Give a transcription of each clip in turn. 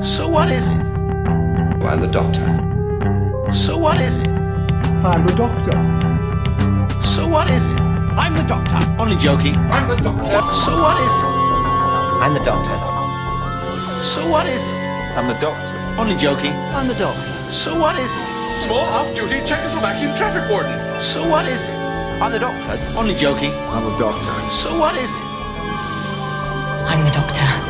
So what is it? I'm the Doctor. So what is it? I'm the Doctor. So what is it? I'm the Doctor. Only joking. I'm the Doctor. So what is it? I'm the Doctor. So what is it? I'm the Doctor. Only joking. I'm the Doctor. So what is it? Small off-duty Czechoslovakian traffic warden. So what is it? I'm the Doctor. Only joking. I'm the Doctor. So what is it? I'm the Doctor.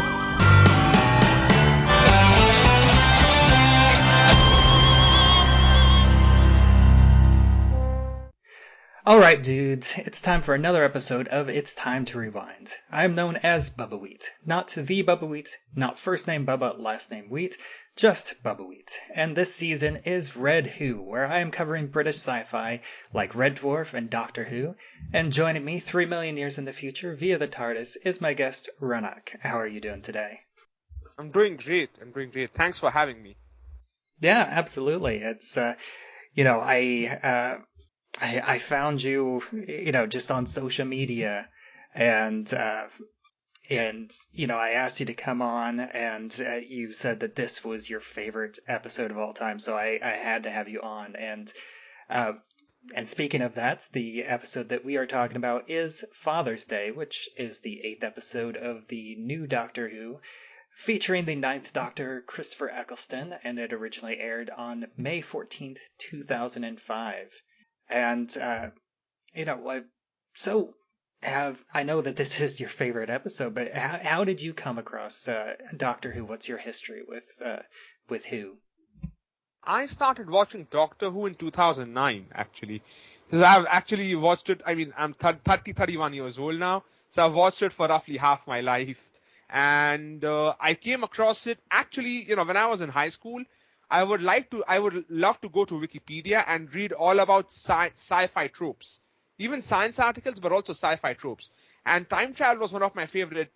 Alright dudes, it's time for another episode of It's Time to Rewind. I am known as Bubbawheat. Not the Bubbawheat, not first name Bubba, last name Wheat, just Bubbawheat. And this season is Red Who, where I am covering British sci-fi like Red Dwarf and Doctor Who. And joining me 3 million years in the future via the TARDIS is my guest Ronak. How are you doing today? I'm doing great. Thanks for having me. Yeah, absolutely. It's, I found you, just on social media, and I asked you to come on, and you said that this was your favorite episode of all time, so I had to have you on. And speaking of that, the episode that we are talking about is Father's Day, which is the 8th episode of the new Doctor Who, featuring the Ninth Doctor Christopher Eccleston, and it originally aired on May 14th, 2005. And, I know that this is your favorite episode, but how did you come across Doctor Who? What's your history with Who? I started watching Doctor Who in 2009, actually. Because I've actually watched it, I'm 31 years old now, so I've watched it for roughly half my life. And I came across it, actually, when I was in high school. I would love to go to Wikipedia and read all about sci-fi tropes. Even science articles, but also sci-fi tropes. And time travel was one of my favorite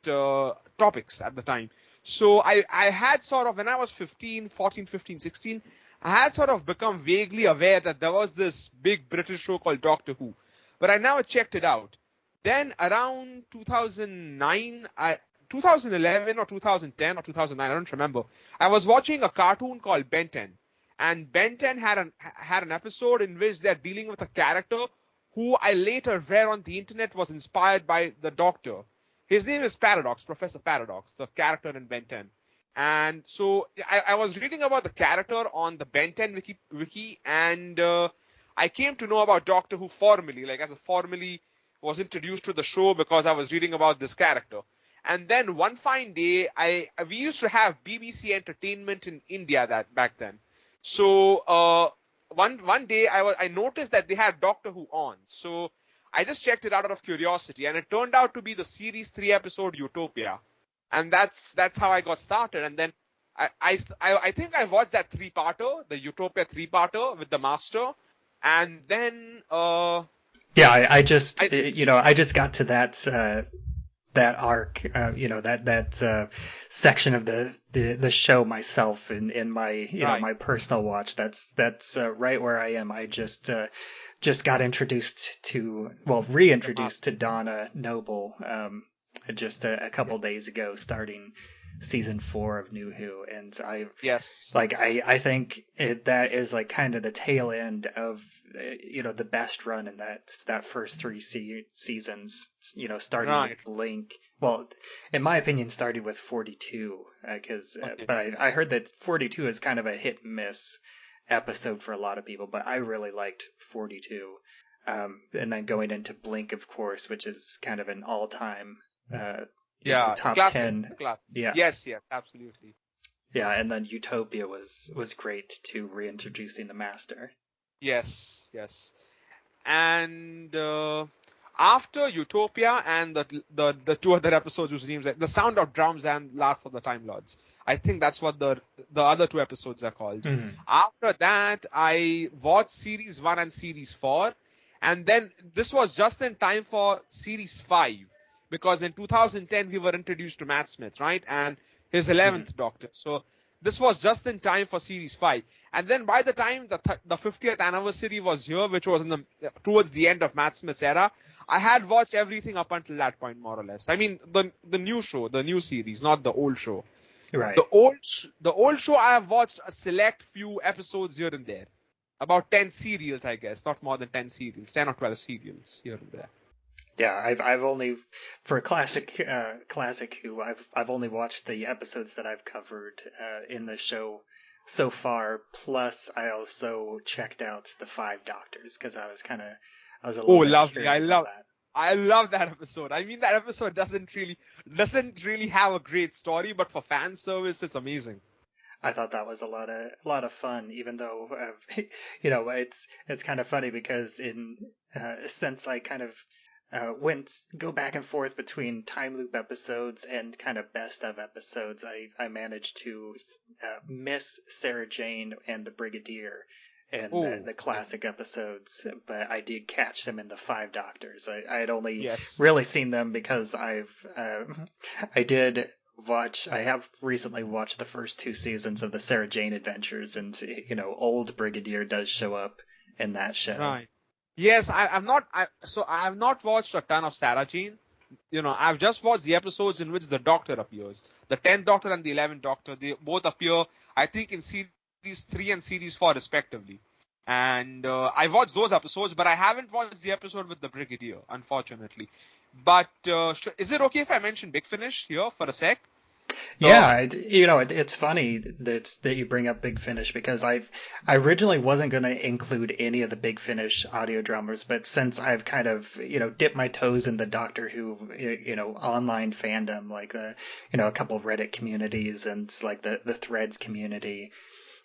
topics at the time. So I had sort of, when I was 14, 15, 16, I had sort of become vaguely aware that there was this big British show called Doctor Who. But I never checked it out. Then around 2011 or 2010 or 2009, I don't remember. I was watching a cartoon called Ben 10. And Ben 10 had an episode in which they're dealing with a character who I later read on the internet was inspired by the Doctor. His name is Paradox, Professor Paradox, the character in Ben 10. And so I was reading about the character on the Ben 10 wiki and I came to know about Doctor Who formally, formally was introduced to the show because I was reading about this character. And then one fine day, we used to have BBC Entertainment in India back then. So one day I noticed that they had Doctor Who on. So I just checked it out of curiosity, and it turned out to be the series 3 episode Utopia, and that's how I got started. And then I think I watched that 3-parter, the Utopia 3-parter with the Master, and then I just got to that arc, that section of the show myself in my my personal watch. That's right where I am. I just got reintroduced to Donna Noble just a couple days ago, starting season 4 of New Who, and I think that is like kind of the tail end of the best run in that first 3 seasons, starting with Blink. Well, in my opinion, starting with 42, but I heard that 42 is kind of a hit and miss episode for a lot of people, but I really liked 42. And then going into Blink, of course, which is kind of an all-time top classic, 10. Classic. Yeah. Yes, absolutely. Yeah, and then Utopia was great too, reintroducing the Master. Yes. And after Utopia and the 2 other episodes whose names like The Sound of Drums and Last of the Time Lords. I think that's what the other 2 episodes are called. Mm-hmm. After that, I watched series 1 and series 4, and then this was just in time for series 5. Because in 2010, we were introduced to Matt Smith, right? And his 11th Doctor. So this was just in time for Series 5. And then by the time the 50th anniversary was here, which was towards the end of Matt Smith's era, I had watched everything up until that point, more or less. I mean, the new show, the new series, not the old show. Right. The old show, I have watched a select few episodes here and there. About 10 serials, I guess. Not more than 10 serials. 10 or 12 serials here and there. Yeah, I've only for classic Who, I've only watched the episodes that I've covered in the show so far. Plus, I also checked out the 5 Doctors because I was a little bit lovely! curious on that. I love that episode. I mean, that episode doesn't really have a great story, but for fan service, it's amazing. I thought that was a lot of fun, even though you know it's kind of funny because since I kind of go back and forth between time loop episodes and kind of best of episodes, I managed to miss Sarah Jane and the Brigadier in the classic episodes, but I did catch them in the 5 Doctors. I had only really seen them because I have recently watched the first 2 seasons of the Sarah Jane Adventures, and old Brigadier does show up in that show. Right. Yes, I have not watched a ton of Sarah Jane. I've just watched the episodes in which the Doctor appears. The 10th Doctor and the 11th Doctor, they both appear, I think, in Series 3 and Series 4 respectively. And I watched those episodes, but I haven't watched the episode with the Brigadier, unfortunately. But is it okay if I mention Big Finish here for a sec? Yeah, it's funny that you bring up Big Finish because I originally wasn't going to include any of the Big Finish audio dramas, but since I've kind of dipped my toes in the Doctor Who online fandom, like a couple Reddit communities and like the Threads community.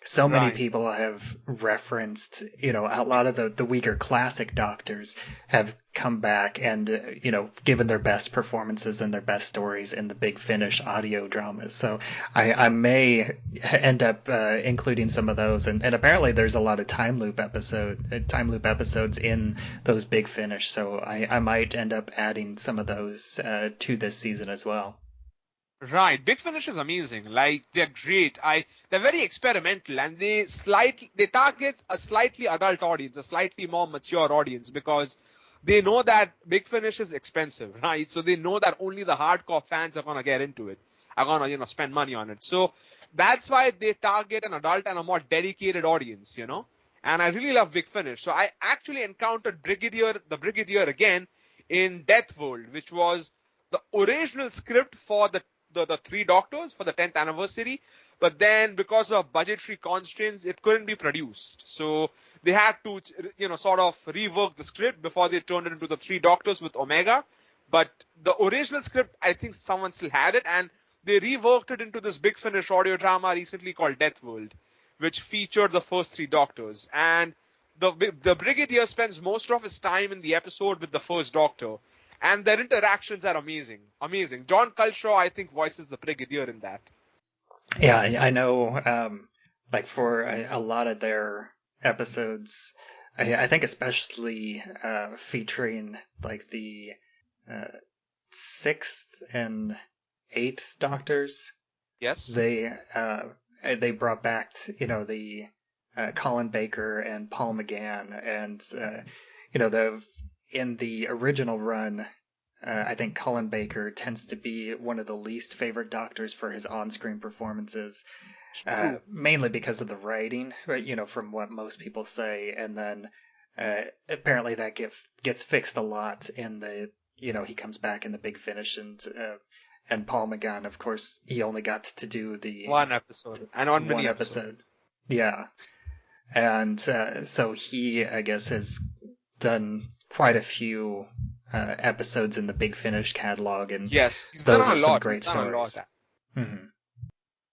So many people have referenced, a lot of the weaker classic Doctors have come back and, given their best performances and their best stories in the Big Finish audio dramas. So I may end up including some of those. And apparently there's a lot of time loop episodes in those Big Finish. So I might end up adding some of those to this season as well. Right, Big Finish is amazing. Like, they're great. They're very experimental, and they target a slightly adult audience, a slightly more mature audience, because they know that Big Finish is expensive, right? So they know that only the hardcore fans are gonna get into it, are gonna spend money on it. So that's why they target an adult and a more dedicated audience, And I really love Big Finish. So I actually encountered the Brigadier again in Death World, which was the original script for the 3 Doctors for the 10th anniversary, but then because of budgetary constraints, it couldn't be produced. So they had to, sort of rework the script before they turned it into the 3 Doctors with Omega. But the original script, I think someone still had it, and they reworked it into this Big Finish audio drama recently called Death World, which featured the first 3 Doctors. And the Brigadier spends most of his time in the episode with the first Doctor. And their interactions are amazing. Amazing. John Culshaw, I think, voices the Brigadier in that. Yeah, I know, like for a lot of their episodes, I think especially featuring like the 6th and 8th Doctors. Yes. They brought back, the Colin Baker and Paul McGann, and in the original run, I think Colin Baker tends to be one of the least favorite Doctors for his on-screen performances, mainly because of the writing, right? From what most people say. And then apparently that gets fixed a lot in the, he comes back in the Big Finish, and Paul McGann, of course, he only got to do the one episode and on one episode. Yeah. And so he, I guess, has done quite a few episodes in the Big Finish catalog, and yes, those are some great stories. Mm-hmm.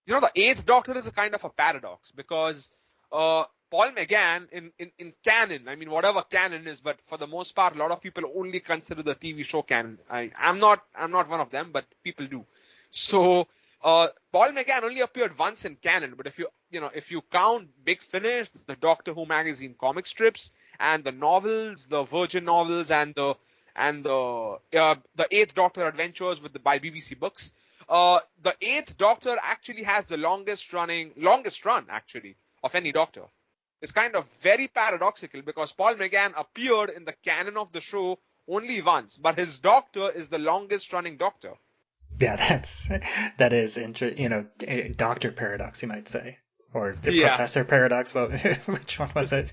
The 8th Doctor is a kind of a paradox because Paul McGann in canon, I mean whatever canon is, but for the most part, a lot of people only consider the TV show canon. I'm not one of them, but people do. So Paul McGann only appeared once in canon, but if you count Big Finish, the Doctor Who magazine comic strips, and the novels, the Virgin novels, and the 8th Doctor Adventures by BBC Books, the 8th Doctor actually has the longest run actually of any Doctor. It's kind of very paradoxical because Paul McGann appeared in the canon of the show only once, but his Doctor is the longest running Doctor. Yeah, that is Doctor Paradox, you might say, or the Professor Paradox. But which one was it?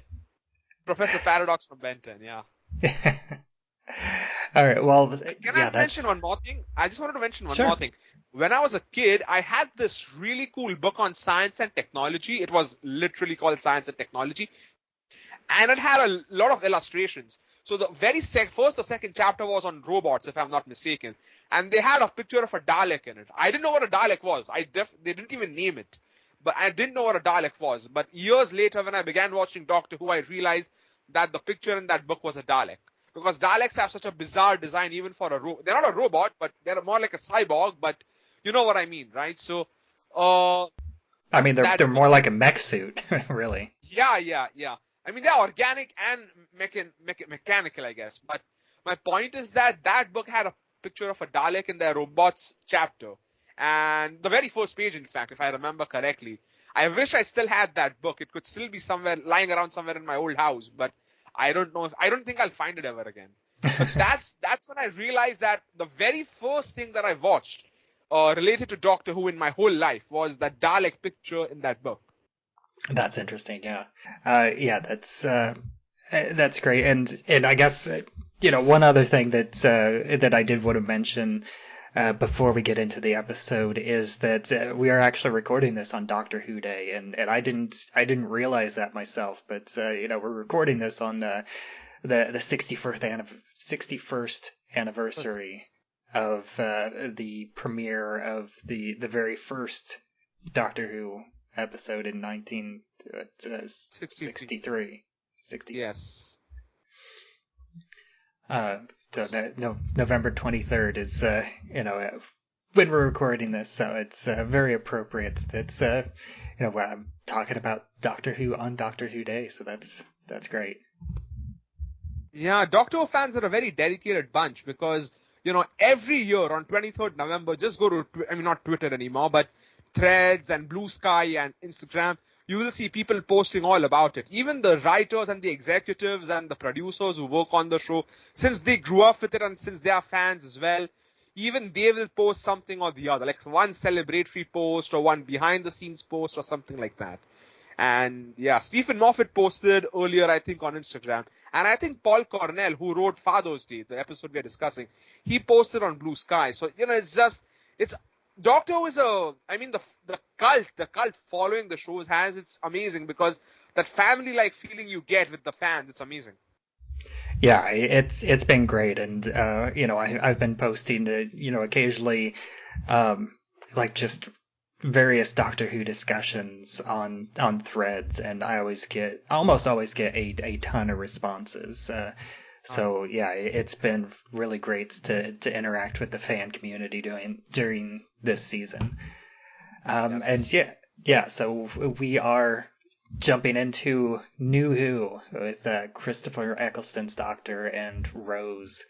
Professor Paradox from Ben 10. Yeah. All right. Well, can I mention one more thing? I just wanted to mention one more thing. When I was a kid, I had this really cool book on science and technology. It was literally called Science and Technology, and it had a lot of illustrations. So the very first or second chapter was on robots, if I'm not mistaken. And they had a picture of a Dalek in it. I didn't know what a Dalek was. They didn't even name it. But I didn't know what a Dalek was. But years later, when I began watching Doctor Who, I realized that the picture in that book was a Dalek. Because Daleks have such a bizarre design even for a robot. They're not a robot, but they're more like a cyborg. But you know what I mean, right? So, I mean, they're more like a mech suit, really. Yeah. I mean, they're organic and mechanical, I guess. But my point is that book had a picture of a Dalek in their robots chapter. And the very first page, in fact, if I remember correctly. I wish I still had that book. It could still be lying around somewhere in my old house. But I don't think I'll find it ever again. But that's when I realized that the very first thing that I watched related to Doctor Who in my whole life was that Dalek picture in that book. That's interesting. Yeah. That's great. And I guess, one other thing that I did want to mention before we get into the episode is that we are actually recording this on Doctor Who Day, and I didn't realize that myself, but we're recording this on the 61st anniversary of the premiere of the very first Doctor Who episode in 1963. Yes. November 23rd is when we're recording this, so it's very appropriate. It's I'm talking about Doctor Who on Doctor Who Day, so that's great. Yeah, Doctor Who fans are a very dedicated bunch because every year on 23rd November, just go to not Twitter anymore, but Threads and Blue Sky and Instagram. You will see people posting all about it. Even the writers and the executives and the producers who work on the show, since they grew up with it and since they are fans as well, even they will post something or the other, like one celebratory post or one behind the scenes post or something like that. And yeah, Stephen Moffat posted earlier, I think, on Instagram. And I think Paul Cornell, who wrote Father's Day, the episode we're discussing, he posted on Blue Sky. So, it's Doctor Who is the cult following the shows it's amazing because that family-like feeling you get with the fans, it's amazing. Yeah, it's been great, and I've been posting occasionally, just various Doctor Who discussions on Threads, and I almost always get a ton of responses. So yeah, it's been really great to interact with the fan community during this season. Yes. And so we are jumping into New Who with Christopher Eccleston's Doctor and Rose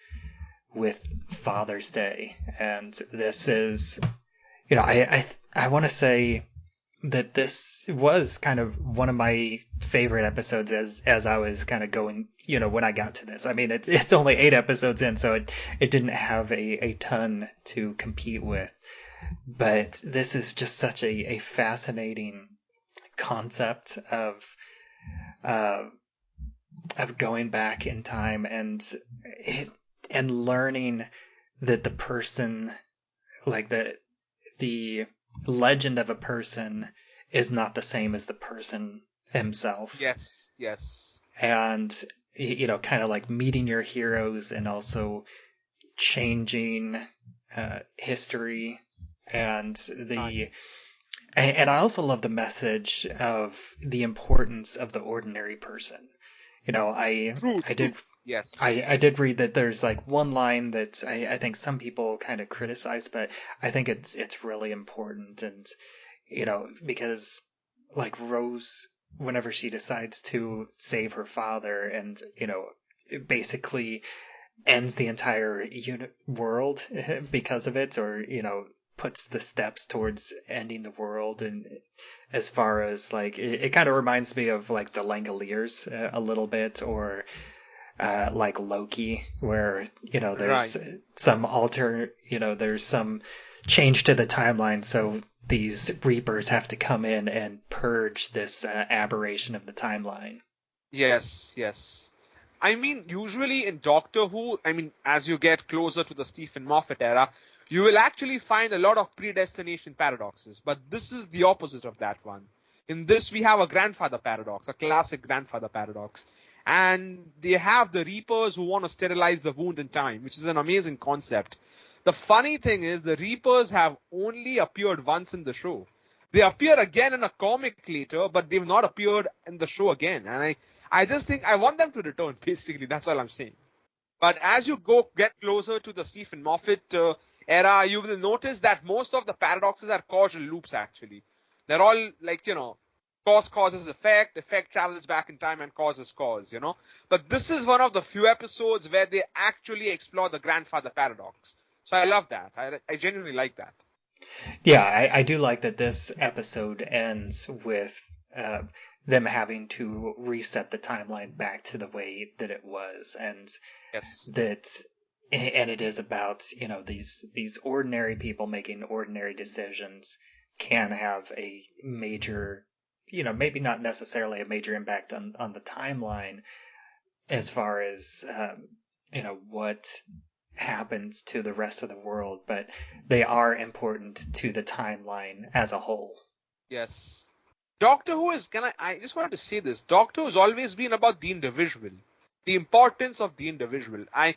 with Father's Day. And this is, I want to say that this was kind of one of my favorite episodes as I was kind of going, when I got to this. I mean, it's only 8 episodes in, so it didn't have a ton to compete with. But this is just such a fascinating concept of going back in time and learning that the person, like the legend of a person, is not the same as the person himself. Yes. And kind of like meeting your heroes and also changing history and and I also love the message of the importance of the ordinary person. I did read that there's like one line that I think some people kind of criticize, but I think it's really important, and because like Rose, whenever she decides to save her father and basically ends the entire world because of it, or puts the steps towards ending the world, and as far as like it kind of reminds me of like the Langoliers a little bit, or like Loki, where there's some there's some change to the timeline, so these Reapers have to come in and purge this aberration of the timeline. Yes, yes. I mean, usually in Doctor Who, I mean, as you get closer to the Stephen Moffat era, you will actually find a lot of predestination paradoxes. But this is the opposite of that one. In this, we have a grandfather paradox, a classic grandfather paradox. And they have the Reapers who want to sterilize the wound in time, which is an amazing concept. The funny thing is, the Reapers have only appeared once in the show. They appear again in a comic later, but they've not appeared in the show again. And I just think I want them to return, basically. That's all I'm saying. But as you get closer to the Stephen Moffat era, you will notice that most of the paradoxes are causal loops, actually. They're all like, cause causes effect travels back in time and causes cause, But this is one of the few episodes where they actually explore the grandfather paradox. So I love that. I genuinely like that. Yeah, I do like that this episode ends with them having to reset the timeline back to the way that it was, and yes, and it is about these ordinary people making ordinary decisions can have a major, maybe not necessarily a major impact on the timeline as far as what happens to the rest of the world, but they are important to the timeline as a whole. Yes. Doctor Who is, I just wanted to say this, Doctor Who has always been about the individual, the importance of the individual. I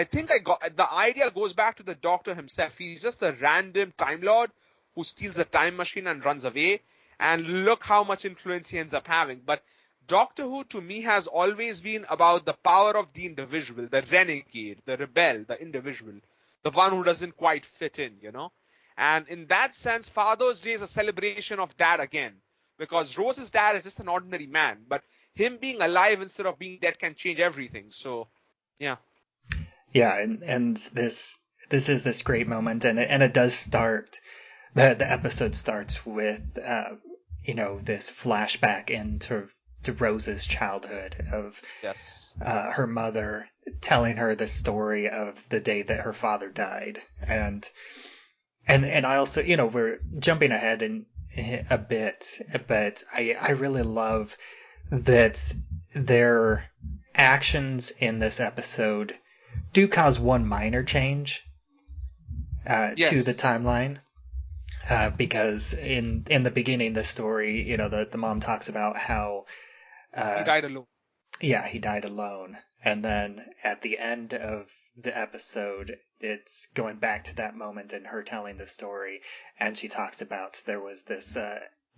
think the idea goes back to the Doctor himself. He's just a random Time Lord who steals a time machine and runs away, and look how much influence he ends up having. But Doctor Who, to me, has always been about the power of the individual, the renegade, the rebel, the individual, the one who doesn't quite fit in, And in that sense, Father's Day is a celebration of that again. Because Rose's dad is just an ordinary man, but him being alive instead of being dead can change everything. So, yeah. Yeah, and this is this great moment, and it does start. The episode starts with this flashback into Rose's childhood of her mother telling her the story of the day that her father died, and I also we're jumping ahead in a bit, but I really love that their actions in this episode do cause one minor change to the timeline. Because in the beginning, the story, the mom talks about how he died alone. Yeah, he died alone. And then at the end of the episode, it's going back to that moment and her telling the story. And she talks about there was this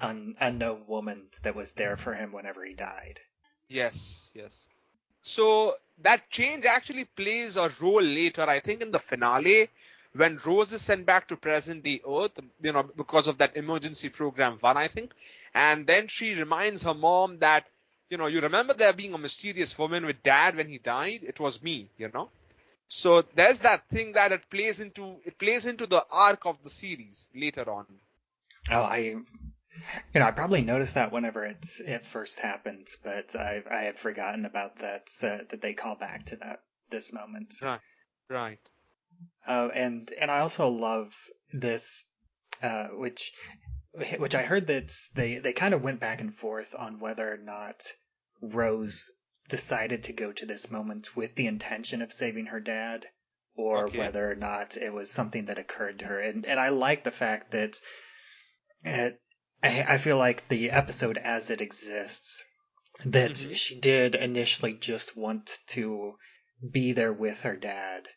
unknown woman that was there for him whenever he died. Yes. So that change actually plays a role later, I think, in the finale, when Rose is sent back to present-day Earth, because of that emergency program 1, I think. And then she reminds her mom that, you remember there being a mysterious woman with dad when he died? It was me, So there's that thing that it plays into the arc of the series later on. Oh, I probably noticed that whenever it first happened, but I had forgotten about that they call back to this moment. Right. And I also love this, which I heard that they kind of went back and forth on whether or not Rose decided to go to this moment with the intention of saving her dad, or whether or not it was something that occurred to her. And I like the fact that I feel like the episode as it exists, that she did initially just want to be there with her dad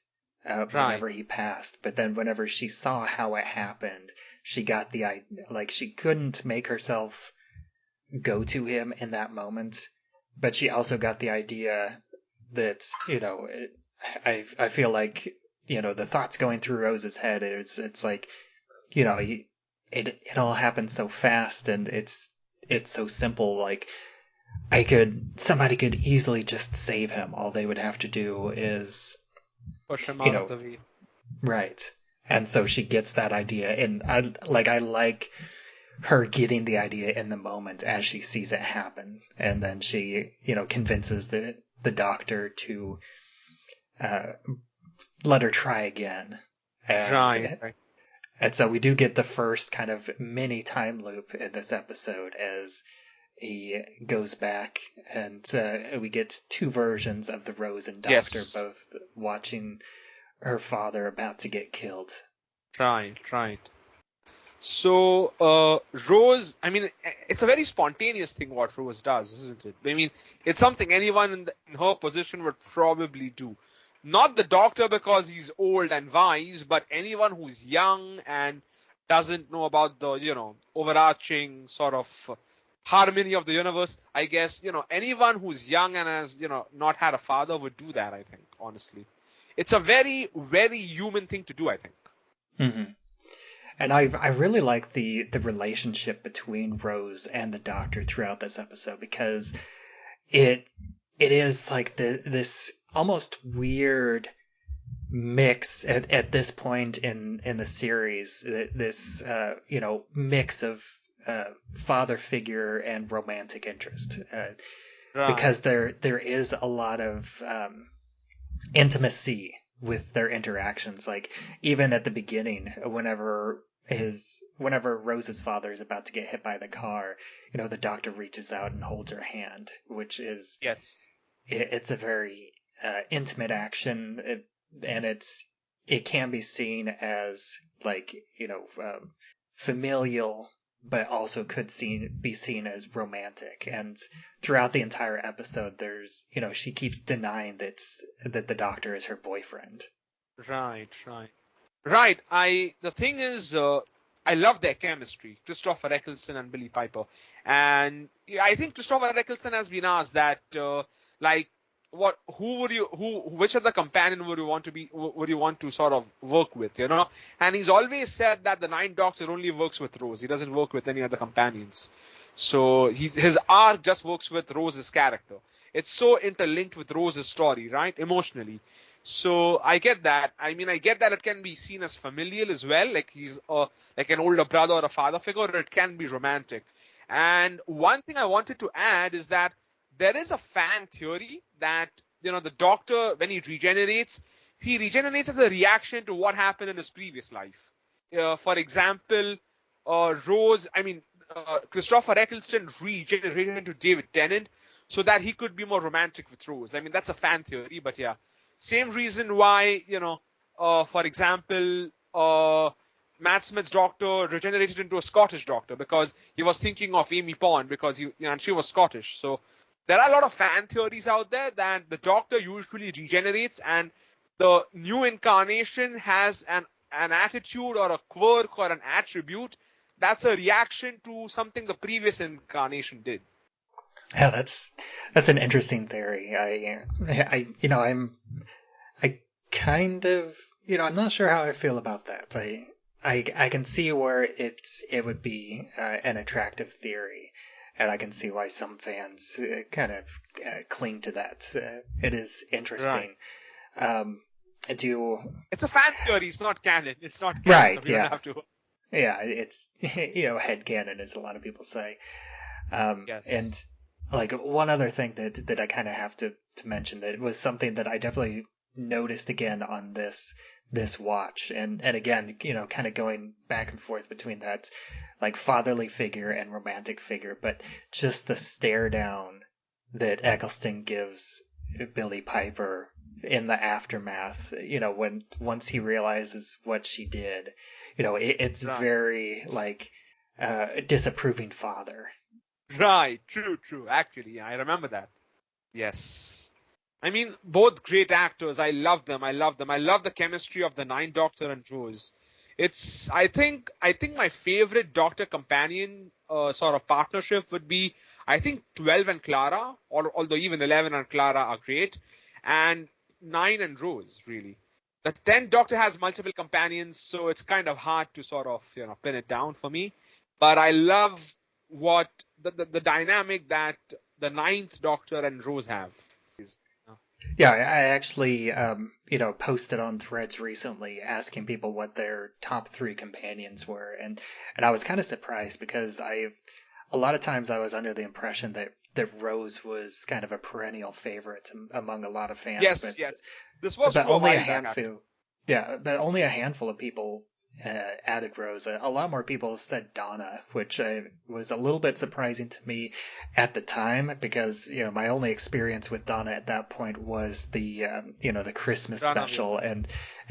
whenever he passed, but then whenever she saw how it happened, she got the idea, like, she couldn't make herself go to him in that moment, but she also got the idea that I feel like the thoughts going through Rose's head, it's like it all happened so fast, and it's so simple. Like, somebody could easily just save him. All they would have to do is push him out of the way. Right. And so she gets that idea, and I like her getting the idea in the moment as she sees it happen, and then she convinces the Doctor to let her try again. And, right. And so we do get the first kind of mini time loop in this episode as he goes back, and we get two versions of the Rose and Doctor both watching her father about to get killed. Right. So, Rose, I mean, it's a very spontaneous thing what Rose does, isn't it? I mean, it's something anyone in her position would probably do. Not the Doctor because he's old and wise, but anyone who's young and doesn't know about the, overarching sort of harmony of the universe. I guess, anyone who's young and has, not had a father would do that, I think, honestly. It's a very, very human thing to do, I think. Mm-hmm. And I really like the relationship between Rose and the Doctor throughout this episode, because it is like this almost weird mix at this point in the series, this mix of father figure and romantic interest, because there is a lot of intimacy with their interactions. Like even at the beginning, whenever Rose's father is about to get hit by the car, the Doctor reaches out and holds her hand, which is it's a very intimate action, and it can be seen as like familial, but also could be seen as romantic. And throughout the entire episode, there's she keeps denying that the Doctor is her boyfriend. Right. The thing is, I love their chemistry, Christopher Eccleston and Billie Piper, and I think Christopher Eccleston has been asked that, which other companion would you want to sort of work with, And he's always said that the Ninth Doctor only works with Rose. He doesn't work with any other companions. So his arc just works with Rose's character. It's so interlinked with Rose's story, right? Emotionally. So I get that. I mean, I get that it can be seen as familial as well, like he's like an older brother or a father figure, or it can be romantic. And one thing I wanted to add is that there is a fan theory that, the Doctor, when he regenerates as a reaction to what happened in his previous life. For example, Christopher Eccleston regenerated into David Tennant so that he could be more romantic with Rose. I mean, that's a fan theory, but yeah. Same reason why, for example, Matt Smith's Doctor regenerated into a Scottish Doctor because he was thinking of Amy Pond because and she was Scottish. So there are a lot of fan theories out there that the Doctor usually regenerates and the new incarnation has an attitude or a quirk or an attribute that's a reaction to something the previous incarnation did. Yeah, that's an interesting theory. I'm not sure how I feel about that. I can see where it would be an attractive theory, and I can see why some fans kind of cling to that. It is interesting. Right. It's a fan theory. It's not canon. It's not canon. Right. So we don't have to. Yeah, it's headcanon, as a lot of people say. Yes. And like one other thing that I kind of have to mention, that was something that I definitely noticed again on this watch, and again, kind of going back and forth between that like fatherly figure and romantic figure, but just the stare down that Eccleston gives Billie Piper in the aftermath, once he realizes what she did, it's right. Very like disapproving father. Right, true. Actually, yeah, I remember that. Yes. I mean, both great actors. I love them. I love the chemistry of the Ninth Doctor and Rose. I think my favorite Doctor companion sort of partnership would be, I think, 12 and Clara, although even 11 and Clara are great, and 9 and Rose, really. The 10th Doctor has multiple companions, so it's kind of hard to sort of, pin it down for me. But I love what the dynamic that the Ninth Doctor and Rose have. Yeah, I actually, posted on Threads recently asking people what their top 3 companions were, and I was kind of surprised because a lot of times I was under the impression that Rose was kind of a perennial favorite among a lot of fans. Yes. This was but only a handful. Yeah, but only a handful of people added Rose, a lot more people said Donna, which was a little bit surprising to me at the time because my only experience with Donna at that point was the the Christmas Donna special, and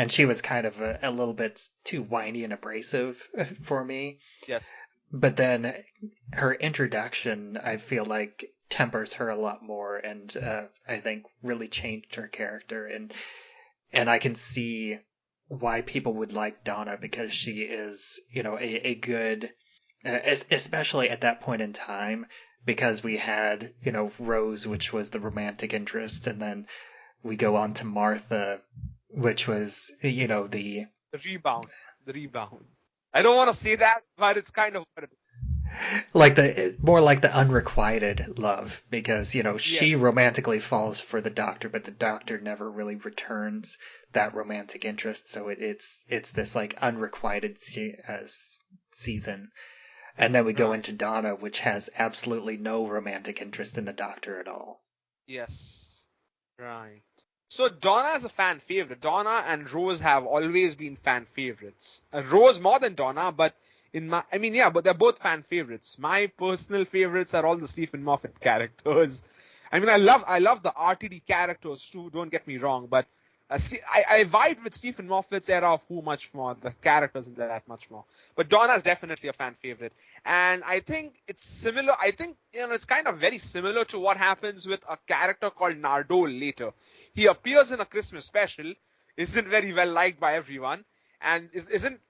she was kind of a little bit too whiny and abrasive for me. Yes. But then her introduction, I feel like, tempers her a lot more, and I think really changed her character, and I can see why people would like Donna because she is, a good, especially at that point in time, because we had, Rose, which was the romantic interest, and then we go on to Martha, which was, the rebound. I don't want to say that, but it's kind of more like the unrequited love, because she romantically falls for the Doctor, but the Doctor never really returns that romantic interest, so it's this like unrequited season. And then we go into Donna, which has absolutely no romantic interest in the Doctor at all. Yes, right. So Donna is a fan favorite. Donna and Rose have always been fan favorites. Rose more than Donna, but but they're both fan favorites. My personal favorites are all the Stephen Moffat characters. I love the RTD characters too, don't get me wrong, but I vibe with Stephen Moffat's era of Who much more, the characters in that much more. But Donna's definitely a fan favorite. And I think it's similar, it's kind of very similar to what happens with a character called Nardole later. He appears in a Christmas special, isn't very well liked by everyone, and isn't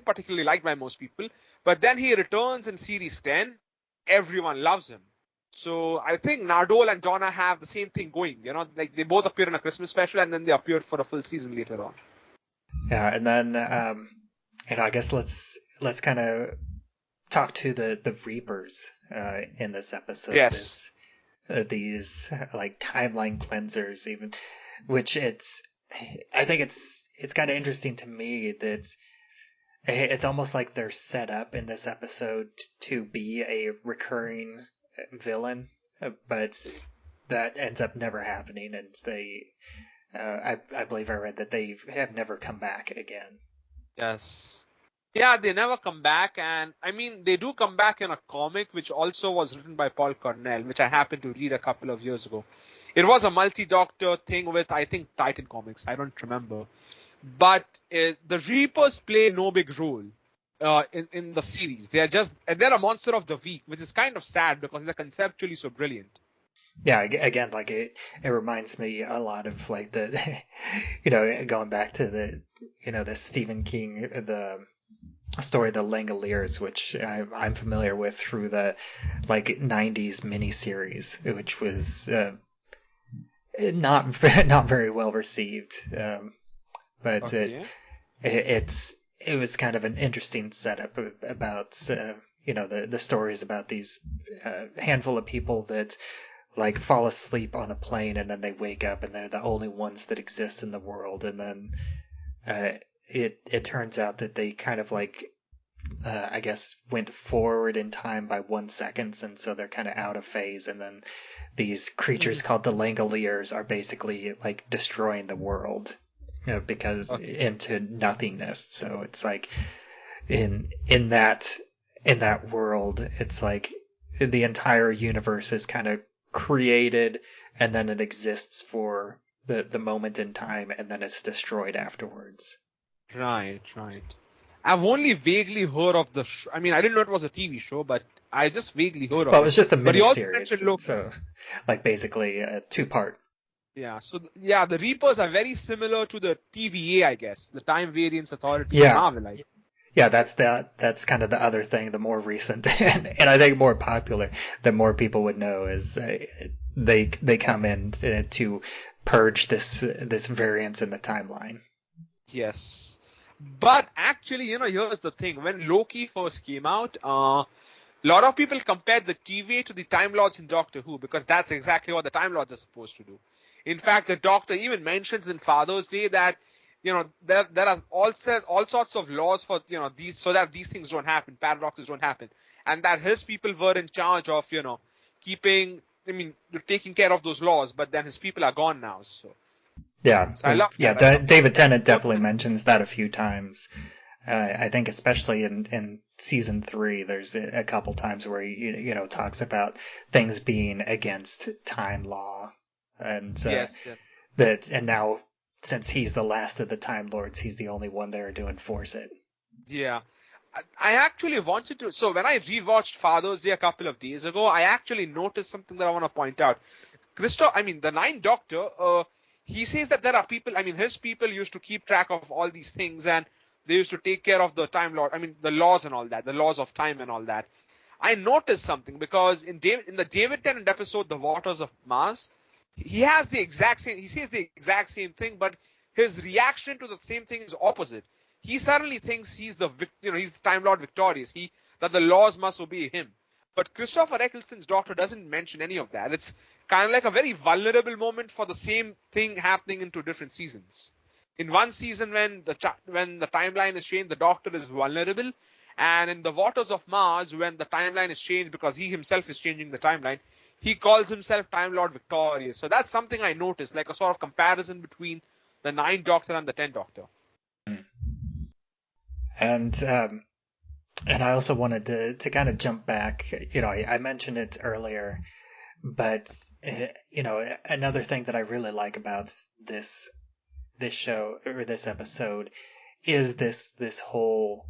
particularly liked by most people, but then he returns in series 10, everyone loves him. So I think Nardole and Donna have the same thing going, like they both appear in a Christmas special and then they appear for a full season later on. Yeah, and then, I guess let's kind of talk to the Reapers in this episode. Yes. These like timeline cleansers even, which I think it's kind of interesting to me that it's almost like they're set up in this episode to be a recurring villain, but that ends up never happening, and they I believe I read that they have never come back again. Yes. Yeah, they never come back, and they do come back in a comic which also was written by Paul Cornell, which I happened to read a couple of years ago. It was a multi-Doctor thing with, I think, Titan Comics. I don't remember. But the Reapers play no big role in the series. They're a monster of the week, which is kind of sad because they're conceptually so brilliant. Yeah, again, like it reminds me a lot of like the, going back to the Stephen King, the story The Langoliers, which I'm familiar with through the like 90s miniseries, which was not very well received. But okay. It was kind of an interesting setup about the stories about these handful of people that like fall asleep on a plane and then they wake up and they're the only ones that exist in the world, and then it turns out that they kind of like I guess went forward in time by 1 second, and so they're kind of out of phase, and then these creatures called the Langoliers are basically like destroying the world. Because into nothingness. So it's like in that world, it's like the entire universe is kind of created, and then it exists for the moment in time, and then it's destroyed afterwards. Right. I've only vaguely heard of the show. I didn't know it was a TV show, but I just vaguely heard of it. Well, it was just a miniseries, so like basically a 2-part. Yeah, so the Reapers are very similar to the TVA, I guess, the Time Variance Authority of Marvel. Yeah, that's kind of the other thing, the more recent and I think more popular that more people would know is they come in to purge this variance in the timeline. Yes, but actually, here's the thing: when Loki first came out, a lot of people compared the TVA to the Time Lords in Doctor Who because that's exactly what the Time Lords are supposed to do. In fact, the Doctor even mentions in Father's Day that, there are all sorts of laws for, these, so that these things don't happen, paradoxes don't happen. And that his people were in charge of, taking care of those laws, but then his people are gone now, so. Yeah. So I love that. David Tennant definitely mentions that a few times. I think especially in season 3, there's a couple times where he talks about things being against time law, and Yes. and now since he's the last of the Time Lords, he's the only one there to enforce it. Yeah. I actually wanted to. So when I rewatched Father's Day a couple of days ago, I actually noticed something that I want to point out. The Ninth Doctor, he says that there are people, his people used to keep track of all these things, and they used to take care of the Time Lord, the laws and all that, the laws of time and all that. I noticed something because in the David Tennant episode, The Waters of Mars, he says the exact same thing, but his reaction to the same thing is opposite. He suddenly thinks he's the Time Lord victorious, that the laws must obey him. But Christopher Eccleston's Doctor doesn't mention any of that. It's kind of like a very vulnerable moment for the same thing happening in 2 different seasons. In one season, when the timeline is changed, the Doctor is vulnerable, and in The Waters of Mars, when the timeline is changed because he himself is changing the timeline, he calls himself Time Lord Victorious. So that's something I noticed, like a sort of comparison between the Ninth Doctor and the 10th Doctor. And I also wanted to kind of jump back. I mentioned it earlier, but another thing that I really like about this show or this episode is this whole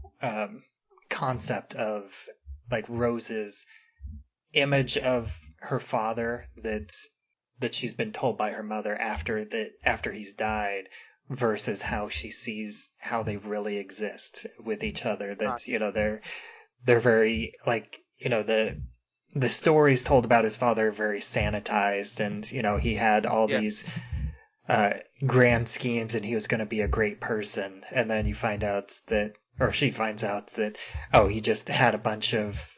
concept of like Rose's image of her father that she's been told by her mother after he's died, versus how she sees how they really exist with each other. That's they're very like the stories told about his father are very sanitized, and he had all these grand schemes and he was going to be a great person, and then you find out that, or she finds out that, he just had a bunch of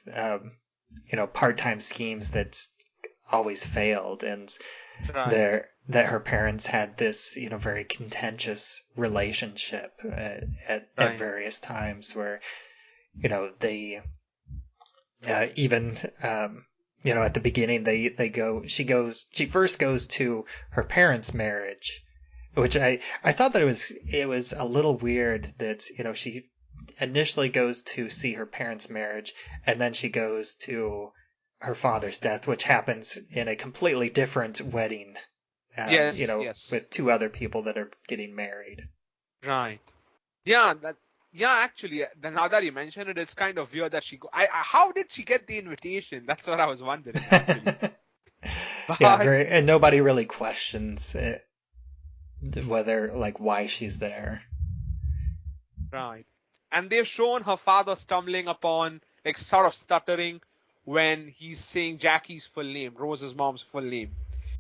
part-time schemes that always failed, and that her parents had this very contentious relationship at various times, where they even at the beginning she first goes to her parents' marriage, which I thought that it was a little weird that she initially goes to see her parents' marriage, and then she goes to her father's death, which happens in a completely different wedding. Yes. With 2 other people that are getting married. Right. Yeah. Actually, now that you mention it, it's kind of weird that how did she get the invitation? That's what I was wondering, actually. And nobody really questions it, whether, like, why she's there. Right. And they've shown her father stumbling upon, like, sort of stuttering when he's saying Jackie's full name, Rose's mom's full name.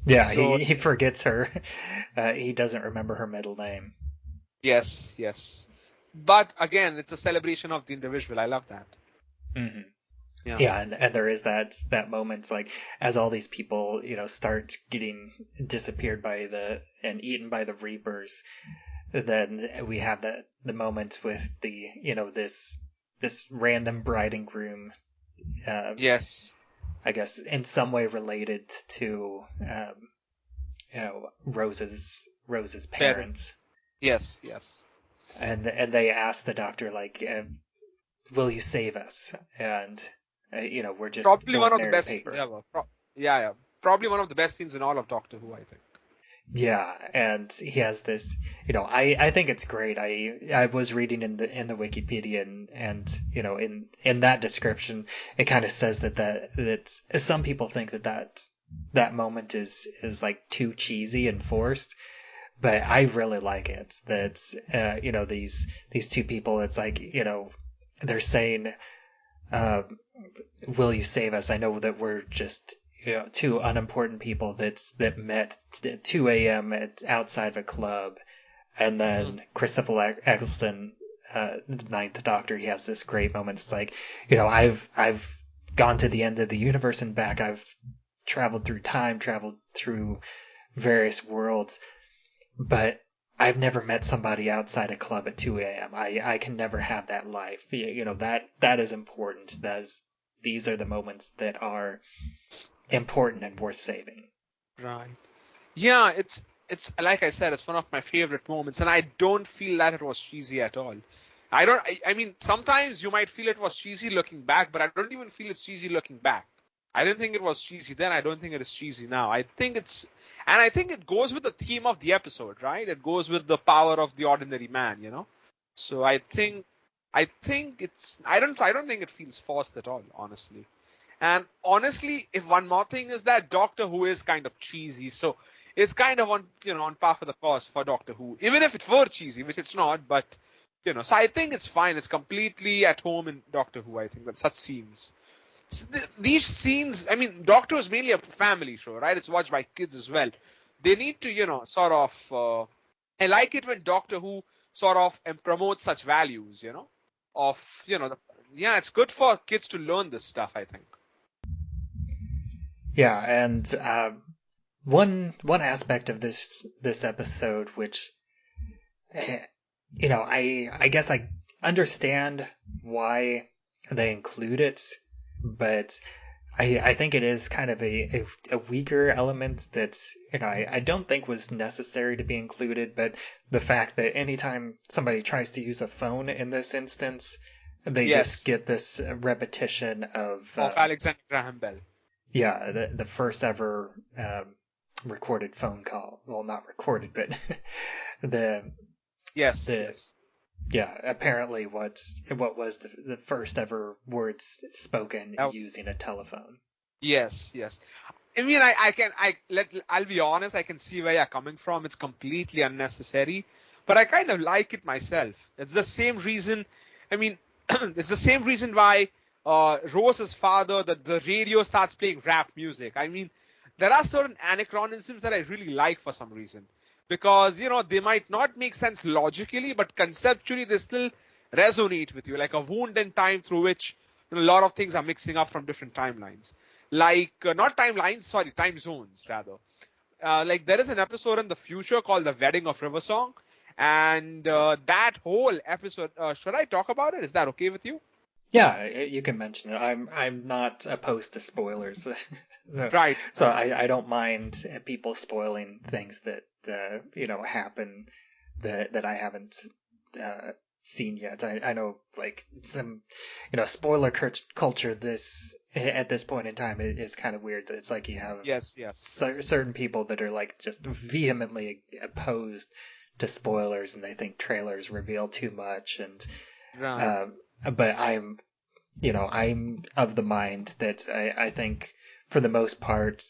Yeah, so, he forgets her. He doesn't remember her middle name. Yes. But again, it's a celebration of the individual. I love that. Mm-hmm. Yeah, and there is that moment, like, as all these people, start getting disappeared and eaten by the Reapers, then we have the moment with the, this random bride and groom. Yes. I guess in some way related to, Rose's parents. Yes. And they ask the Doctor, like, will you save us? And we're just probably one of the best scenes ever. Probably one of the best scenes in all of Doctor Who, I think. Yeah, and he has this. I think it's great. I was reading in the Wikipedia, and in that description, it kind of says that some people think that moment is like too cheesy and forced, but I really like it. That these 2 people, it's like they're saying, will you save us? I know that we're just 2 unimportant people that met at 2 a.m. outside of a club, and then Christopher Eccleston, the Ninth Doctor, he has this great moment. It's like, I've gone to the end of the universe and back. I've traveled through time, traveled through various worlds, but I've never met somebody outside a club at 2 a.m. I can never have that life. That is important. These are the moments that are important and worth saving. Right. Yeah, it's like I said, it's one of my favorite moments, and I don't feel that it was cheesy at all. I mean, sometimes you might feel it was cheesy looking back, but I don't even feel it's cheesy looking back. I didn't think it was cheesy then. I don't think it is cheesy now. I think it goes with the theme of the episode, right? It goes with the power of the ordinary man, you know? So I think I don't think it feels forced at all, honestly. And honestly, if one more thing is that Doctor Who is kind of cheesy, so it's kind of on par for the course for Doctor Who, even if it were cheesy, which it's not, but so I think it's fine. It's completely at home in Doctor Who. I think that such scenes. These scenes, I mean, Doctor is mainly a family show, right? It's watched by kids as well. They need to, sort of. I like it when Doctor Who sort of promotes such values, it's good for kids to learn this stuff, I think. Yeah, and one aspect of this episode, which, I guess I understand why they include it, but I think it is kind of a weaker element that I don't think was necessary to be included. But the fact that anytime somebody tries to use a phone in this instance, they just get this repetition of Alexander Graham Bell. Yeah, the first ever recorded phone call. Well, not recorded, but Yes. Yeah, apparently what was the first ever words spoken using a telephone. Yes. I mean, I'll be honest, I can see where you're coming from. It's completely unnecessary, but I kind of like it myself. It's the same reason, it's the same reason why Rose's father, the radio starts playing rap music. I mean, there are certain anachronisms that I really like for some reason. Because, they might not make sense logically, but conceptually they still resonate with you, like a wound in time through which a lot of things are mixing up from different timelines. Like, not timelines, sorry, time zones, rather. Like, there is an episode in the future called The Wedding of River Song, and that whole episode, should I talk about it? Is that okay with you? Yeah, you can mention it. I'm not opposed to spoilers. Right. So I don't mind people spoiling things that happen that I haven't seen yet. I know, like, some spoiler culture at this point in time is kind of weird. It's like you have certain people that are like just vehemently opposed to spoilers, and they think trailers reveal too much, and right. But I'm of the mind that I think for the most part,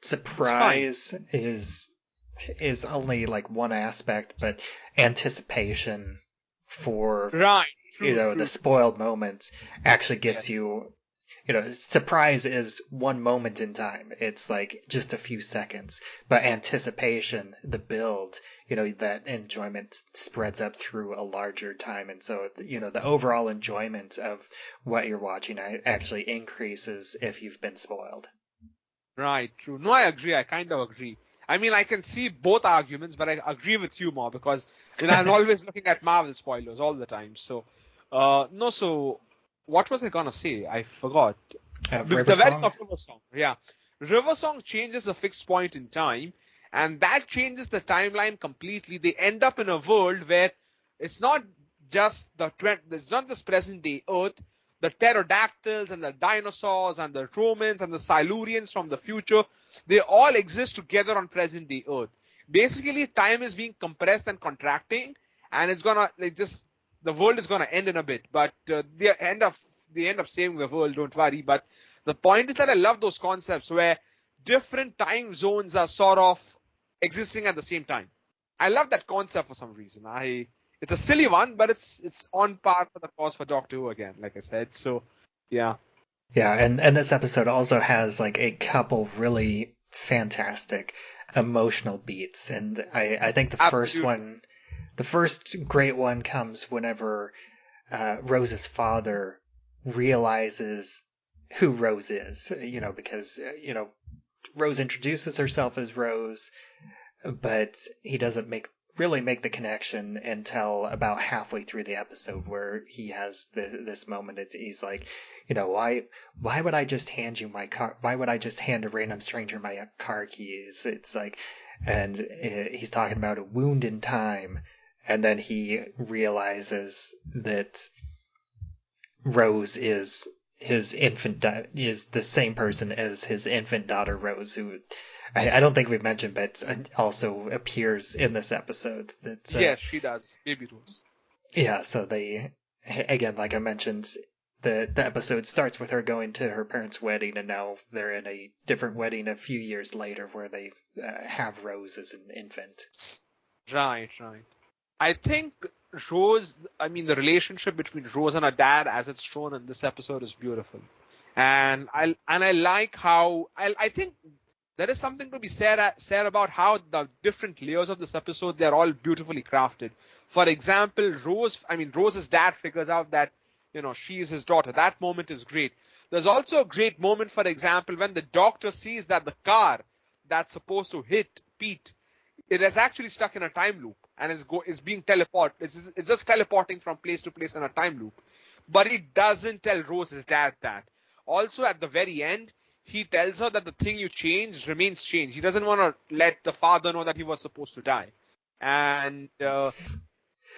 surprise is only like one aspect, but anticipation for the spoiled moments actually gets you. Surprise is one moment in time. It's like just a few seconds, but anticipation, the build, that enjoyment spreads up through a larger time. And so, the overall enjoyment of what you're watching actually increases if you've been spoiled. Right, true. No, I agree. I kind of agree. I mean, I can see both arguments, but I agree with you more because, I'm always looking at Marvel spoilers all the time. So, what was I gonna say? I forgot. The Wedding of River Song. Yeah. River Song changes a fixed point in time, and that changes the timeline completely. They end up in a world where it's not just this present day Earth. The pterodactyls and the dinosaurs and the Romans and the Silurians from the future, they all exist together on present day Earth. Basically, time is being compressed and contracting, and it's gonna the world is gonna end in a bit. But they end up saving the world. Don't worry. But the point is that I love those concepts where different time zones are sort of existing at the same time. I love that concept for some reason. It's a silly one, but it's on par for the course for Doctor Who again, like I said. So, yeah. Yeah, and this episode also has like a couple really fantastic emotional beats, and I think the first great one comes whenever Rose's father realizes who Rose is, because Rose introduces herself as Rose, but he doesn't really make the connection until about halfway through the episode, where he has this moment. He's like, why would I just hand you my car? Why would I just hand a random stranger my car keys? It's like, and he's talking about a wound in time, and then he realizes that Rose is his is the same person as his infant daughter Rose, who I don't think we've mentioned, but also appears in this episode. That yes, she does, Baby Rose. Yeah, so they, again, like I mentioned, the episode starts with her going to her parents' wedding, and now they're in a different wedding a few years later where they have Rose as an infant. Right. I think the relationship between Rose and her dad, as it's shown in this episode, is beautiful. And I like how, I think there is something to be said about how the different layers of this episode, they're all beautifully crafted. For example, Rose's dad figures out that, she is his daughter. That moment is great. There's also a great moment, for example, when the doctor sees that the car that's supposed to hit Pete, it is actually stuck in a time loop and is being teleported. It's just teleporting from place to place in a time loop. But he doesn't tell Rose's dad that. Also, at the very end, he tells her that the thing you changed remains changed. He doesn't want to let the father know that he was supposed to die. And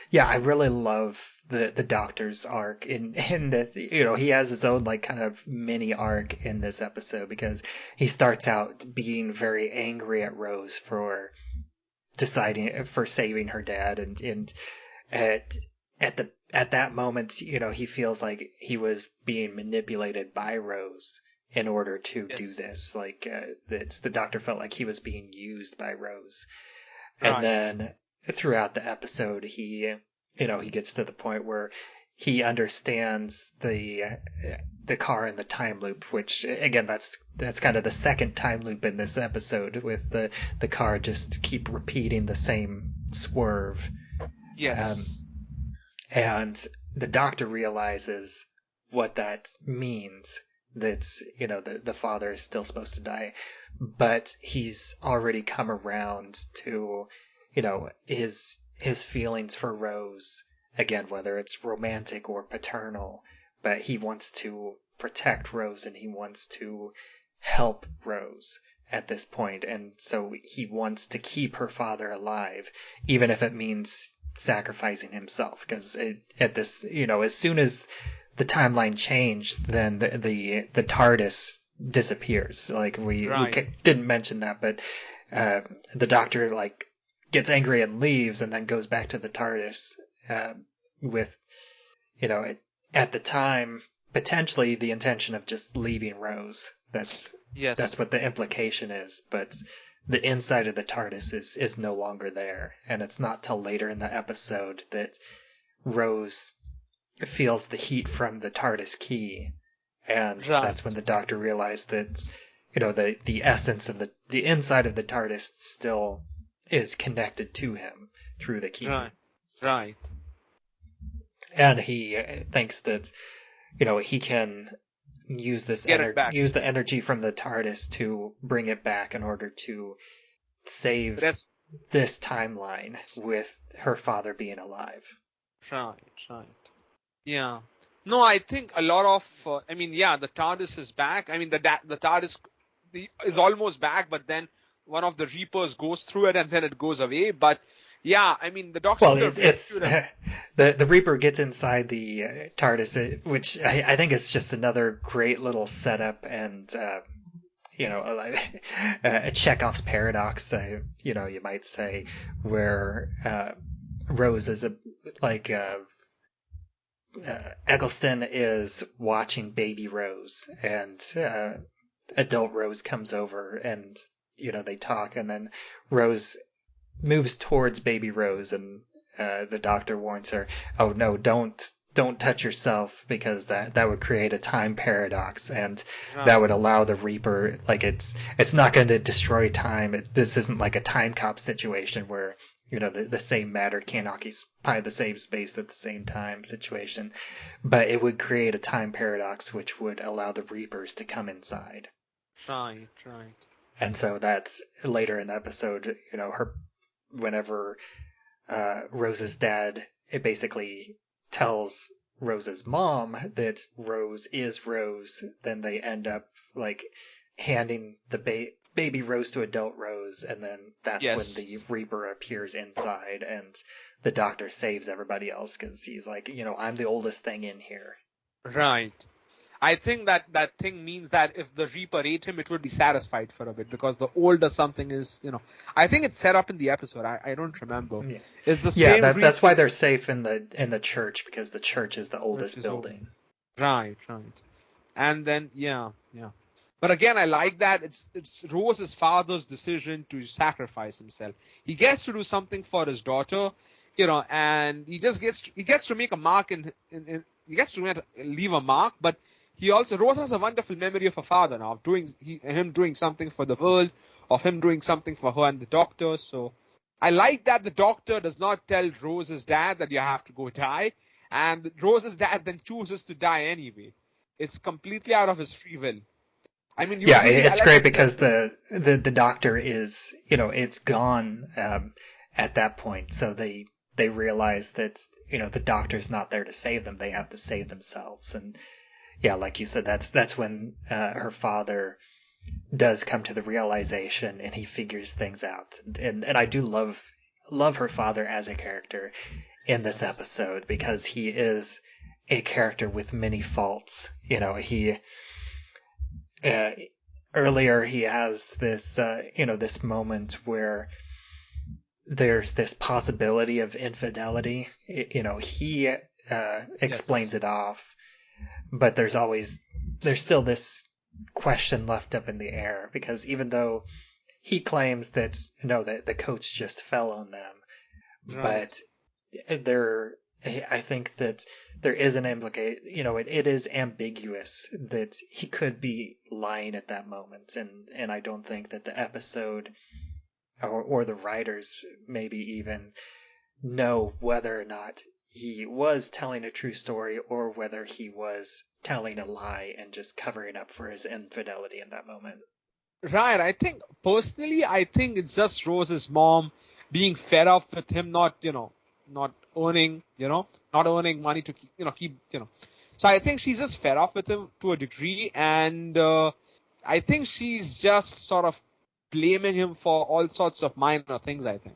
yeah, I really love the Doctor's arc in this. He has his own like kind of mini arc in this episode, because he starts out being very angry at Rose for saving her dad, and at that moment, he feels like he was being manipulated by Rose in order to do this. Like the Doctor felt like he was being used by Rose, and then throughout the episode, he gets to the point where he understands the car in the time loop, which again, that's kind of the second time loop in this episode, with the car just keep repeating the same swerve. Yes. And the Doctor realizes what that means. That's, the father is still supposed to die, but he's already come around to, his feelings for Rose, again, whether it's romantic or paternal, but he wants to protect Rose and he wants to help Rose at this point. And so he wants to keep her father alive, even if it means sacrificing himself, because as soon as the timeline changed, then the TARDIS disappears. Like we didn't mention that, but the Doctor gets angry and leaves, and then goes back to the TARDIS with at the time potentially the intention of just leaving Rose. That's what the implication is, but the inside of the TARDIS is no longer there, and it's not till later in the episode that Rose feels the heat from the TARDIS key, and that's when the Doctor realized that the essence of the inside of the TARDIS still is connected to him through the key. Right. And he thinks that he can use the energy from the TARDIS to bring it back in order to save this timeline with her father being alive. Right. Yeah. No, I think a lot of, the TARDIS is back. The TARDIS is almost back, but then one of the Reapers goes through it and then it goes away. But yeah, the Doctor... Well, it's the Reaper gets inside the TARDIS, which I think is just another great little setup and, a Chekhov's paradox, you might say, where Rose is Eccleston is watching baby Rose, and adult Rose comes over, and they talk, and then Rose moves towards baby Rose, and the Doctor warns her, "Oh no, don't touch yourself, because that would create a time paradox, and that would allow the Reaper, it's not going to destroy time. This isn't like a time cop situation where the same matter can't occupy the same space at the same time situation, but it would create a time paradox which would allow the Reapers to come inside." Right. And so that's later in the episode, whenever Rose's dad, it basically tells Rose's mom that Rose is Rose, then they end up handing baby Rose to adult Rose, and then that's when Yes. the Reaper appears inside, and the Doctor saves everybody else because he's like, I'm the oldest thing in here. Right. I think that thing means that if the Reaper ate him, it would be satisfied for a bit, because the older something is, I think it's set up in the episode. I don't remember. Yeah. It's the same reason. That's why they're safe in the church, because the church is the oldest building. Right. And then, yeah. But again, I like that it's Rose's father's decision to sacrifice himself. He gets to do something for his daughter, and he gets to make a mark he gets to leave a mark, but Rose has a wonderful memory of her father now, of him doing something for the world, of him doing something for her and the Doctor. So I like that the Doctor does not tell Rose's dad that you have to go die, and Rose's dad then chooses to die anyway. It's completely out of his free will. I mean, it's great because the Doctor is, it's gone at that point, so they realize that the Doctor's not there to save them; they have to save themselves. And yeah, like you said, that's when her father does come to the realization, and he figures things out. And I do love her father as a character in this episode, because he is a character with many faults. Earlier he has this this moment where there's this possibility of infidelity. He explains it off, but there's still this question left up in the air, because even though he claims that the coach just fell on them, right. But I think that there is an implication, it is ambiguous that he could be lying at that moment, and I don't think that the episode or the writers maybe even know whether or not he was telling a true story or whether he was telling a lie and just covering up for his infidelity in that moment. Right. I think it's just Rose's mom being fed up with him not earning money to keep. So I think she's just fed up with him to a degree, and I think she's just sort of blaming him for all sorts of minor things, I think.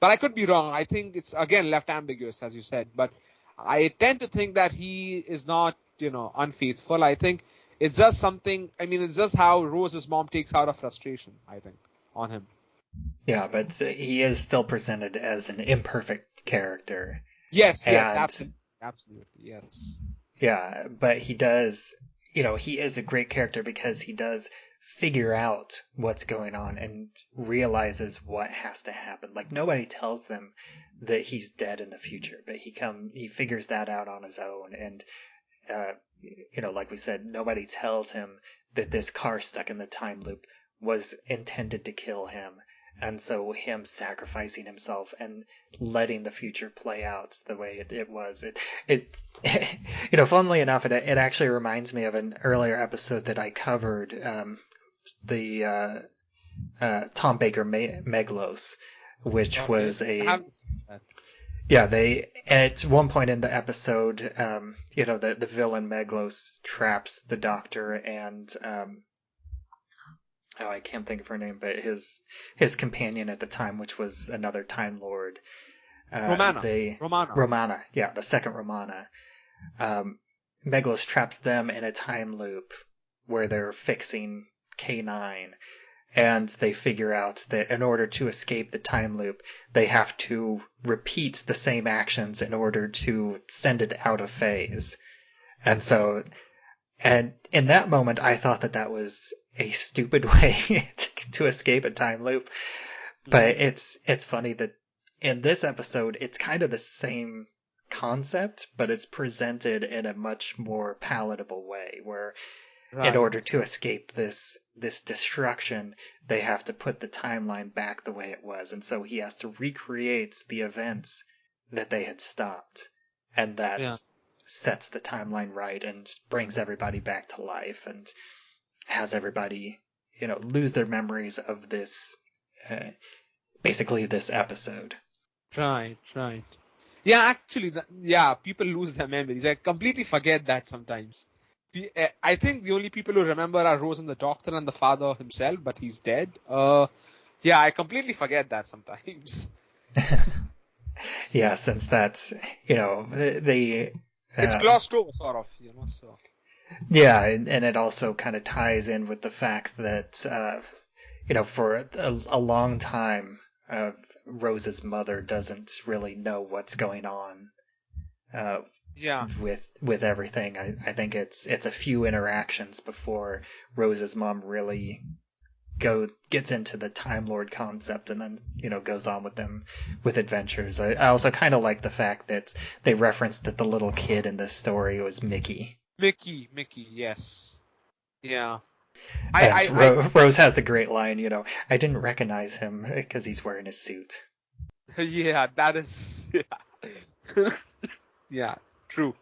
But I could be wrong. I think it's, again, left ambiguous, as you said. But I tend to think that he is not, unfaithful. I think it's just it's just how Rose's mom takes out of frustration, I think, on him. Yeah, but he is still presented as an imperfect character. Yes, absolutely, yes. Yeah, but he does, he is a great character because he does figure out what's going on and realizes what has to happen. Like, nobody tells them that he's dead in the future, but he figures that out on his own. And like we said, nobody tells him that this car stuck in the time loop was intended to kill him. And so him sacrificing himself and letting the future play out the way it was, funnily enough, it actually reminds me of an earlier episode that I covered, the Tom Baker Meglos, which was they at one point in the episode, the villain Meglos traps the Doctor and I can't think of her name, but his companion at the time, which was another Time Lord, Romana, yeah, the second Romana. Meglos traps them in a time loop where they're fixing K9, and they figure out that in order to escape the time loop, they have to repeat the same actions in order to send it out of phase. And in that moment, I thought that was a stupid way to escape a time loop. But it's funny that in this episode, it's kind of the same concept, but it's presented in a much more palatable way, where in order to escape this destruction, they have to put the timeline back the way it was. And so he has to recreate the events that they had stopped. And that sets the timeline right and brings everybody back to life and has everybody, lose their memories of this, basically this episode. Right. Yeah, actually, people lose their memories. I completely forget that sometimes. I think the only people who remember are Rose and the Doctor and the father himself, but he's dead. Yeah, I completely forget that sometimes. Yeah, since that's, they It's glossed over, sort of, so. Yeah, and it also kind of ties in with the fact that, for a long time, Rose's mother doesn't really know what's going on with everything. I think it's a few interactions before Rose's mom really gets into the Time Lord concept and then, goes on with them with adventures. I also kind of like the fact that they referenced that the little kid in this story was Mickey. Mickey, yes. Yeah. Rose has the great line, I didn't recognize him because he's wearing a suit. Yeah, that is... Yeah. Yeah, true.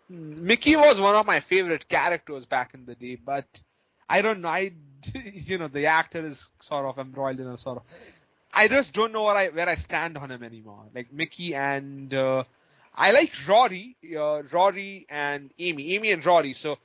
Mickey was one of my favorite characters back in the day, but I don't know, the actor is sort of embroiled in a sort of... I just don't know where I stand on him anymore. Like Mickey and... I like Rory and Amy and Rory. So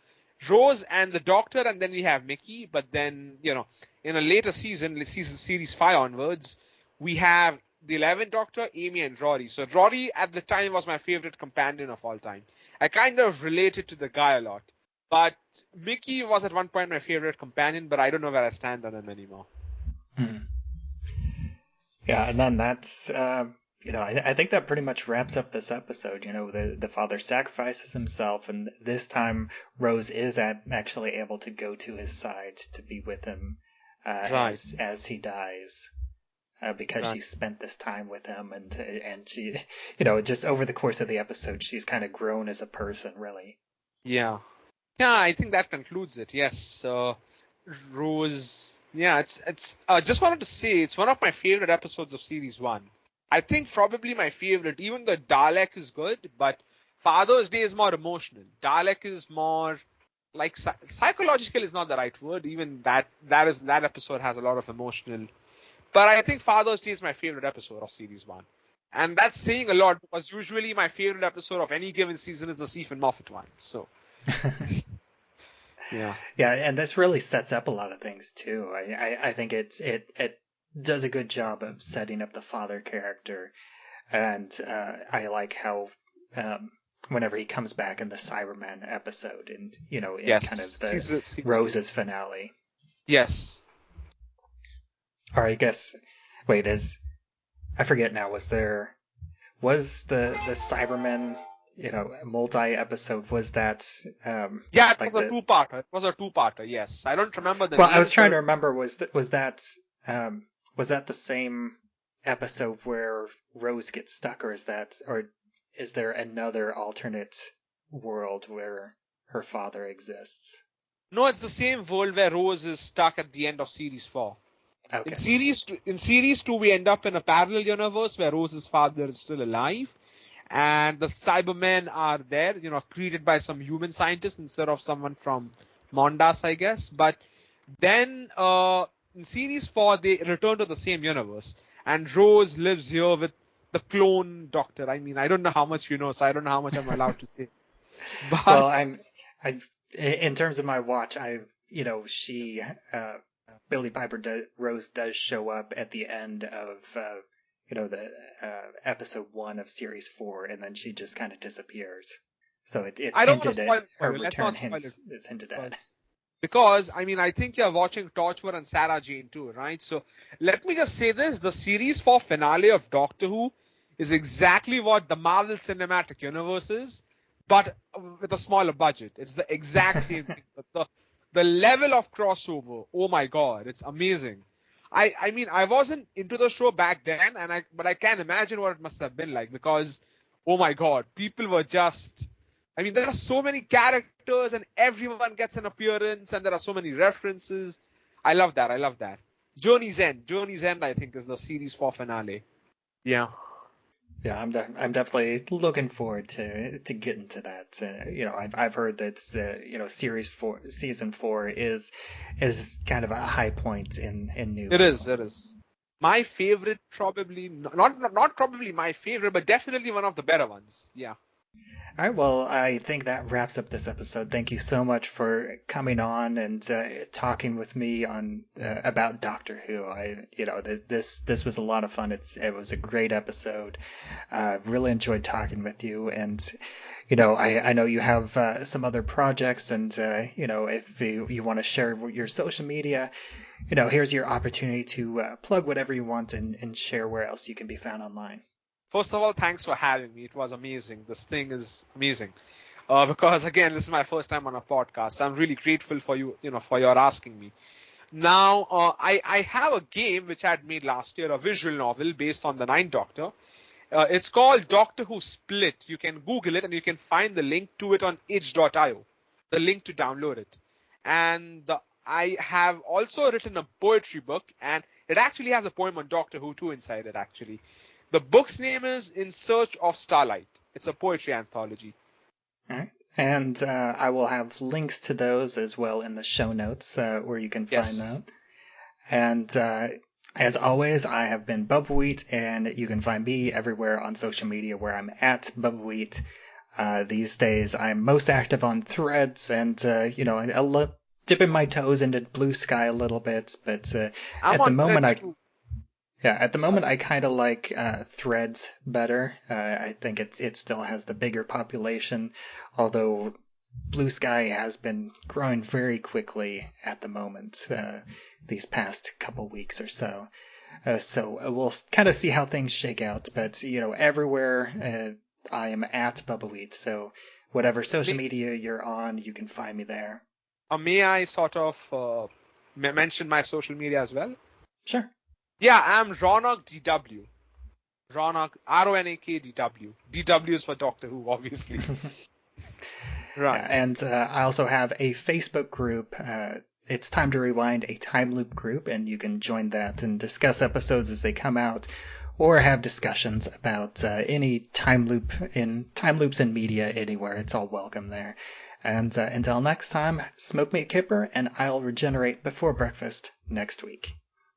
Rose and the Doctor, and then we have Mickey. But then, in a later series 5 onwards, we have the 11th Doctor, Amy and Rory. So Rory at the time was my favorite companion of all time. I kind of related to the guy a lot. But Mickey was at one point my favorite companion, but I don't know where I stand on him anymore. Yeah, and then that's... I think that pretty much wraps up this episode. The father sacrifices himself, and this time Rose is actually able to go to his side to be with him as he dies, because she spent this time with him, and she, just over the course of the episode, she's kind of grown as a person, really. Yeah, I think that concludes it. Yes, Rose. Yeah, it's. Just wanted to say it's one of my favorite episodes of series 1. I think probably my favorite, even though Dalek is good, but Father's Day is more emotional. Dalek is more like psychological is not the right word. Even that episode has a lot of emotional. But I think Father's Day is my favorite episode of series 1. And that's saying a lot because usually my favorite episode of any given season is the Stephen Moffat one. So. Yeah. Yeah, and this really sets up a lot of things too. I think it does a good job of setting up the father character, and I like how whenever he comes back in the Cyberman episode, and in kind of the Rose's finale. Yes. Or I guess, wait, I forget now. Was the Cybermen multi-episode, was that... it was a two-parter. It was a two-parter, yes. I don't remember the name. Well, I was trying to remember, was that the same episode where Rose gets stuck, or is there another alternate world where her father exists? No, it's the same world where Rose is stuck at the end of series 4. Okay. In series 2, we end up in a parallel universe where Rose's father is still alive, and the Cybermen are there, created by some human scientists instead of someone from Mondas, I guess. But then in series 4, they return to the same universe, and Rose lives here with the clone Doctor. I mean, I don't know how much you know, so I don't know how much I'm allowed to say. But... Well, in terms of my watch, Billie Piper Rose does show up at the end of the episode 1 of series 4, and then she just kind of disappears. So it's hinted at her return is hinted at. Because, I think you're watching Torchwood and Sarah Jane too, right? So let me just say this. The series 4 finale of Doctor Who is exactly what the Marvel Cinematic Universe is, but with a smaller budget. It's the exact same thing. The level of crossover, oh my God, it's amazing. I wasn't into the show back then, but I can imagine what it must have been like, because, oh my God, people were just... there are so many characters and everyone gets an appearance and there are so many references. I love that. Journey's End, I think, is the series 4 finale. Yeah. Yeah, I'm definitely looking forward to getting to that. I've heard that season 4 is kind of a high point in New. It is. My favorite, probably not probably my favorite, but definitely one of the better ones. Yeah. All right, well, I think that wraps up this episode. Thank you so much for coming on and talking with me on about Doctor Who. This was a lot of fun. It was a great episode. Really enjoyed talking with you, and I know you have some other projects, and if you want to share your social media, here's your opportunity to plug whatever you want and share where else you can be found online. First of all, thanks for having me. It was amazing. This thing is amazing. Because again, this is my first time on a podcast. I'm really grateful for you, for your asking me. Now, I have a game which I had made last year, a visual novel based on the Ninth Doctor. It's called Doctor Who Split. You can Google it and you can find the link to it on itch.io, the link to download it. And I have also written a poetry book, and it actually has a poem on Doctor Who too inside it, actually. The book's name is In Search of Starlight. It's a poetry anthology. All right. And I will have links to those as well in the show notes where you can find that. And as always, I have been Bubbawheat, and you can find me everywhere on social media where I'm at Bubbawheat. These days, I'm most active on Threads, and I dipping my toes into Blue Sky a little bit. But at the moment, moment, I kind of like Threads better. I think it still has the bigger population, although Blue Sky has been growing very quickly at the moment, these past couple weeks or so. So we'll kind of see how things shake out. But, everywhere I am at Bubbawheat. So whatever social media you're on, you can find me there. May I sort of mention my social media as well? Sure. Yeah, I'm Ronak DW. Ronak, RONAK DW. DW is for Doctor Who, obviously. Right. Yeah, and I also have a Facebook group. It's Time to Rewind, a time loop group, and you can join that and discuss episodes as they come out, or have discussions about any time loops in media anywhere. It's all welcome there. And until next time, smoke me a kipper, and I'll regenerate before breakfast next week.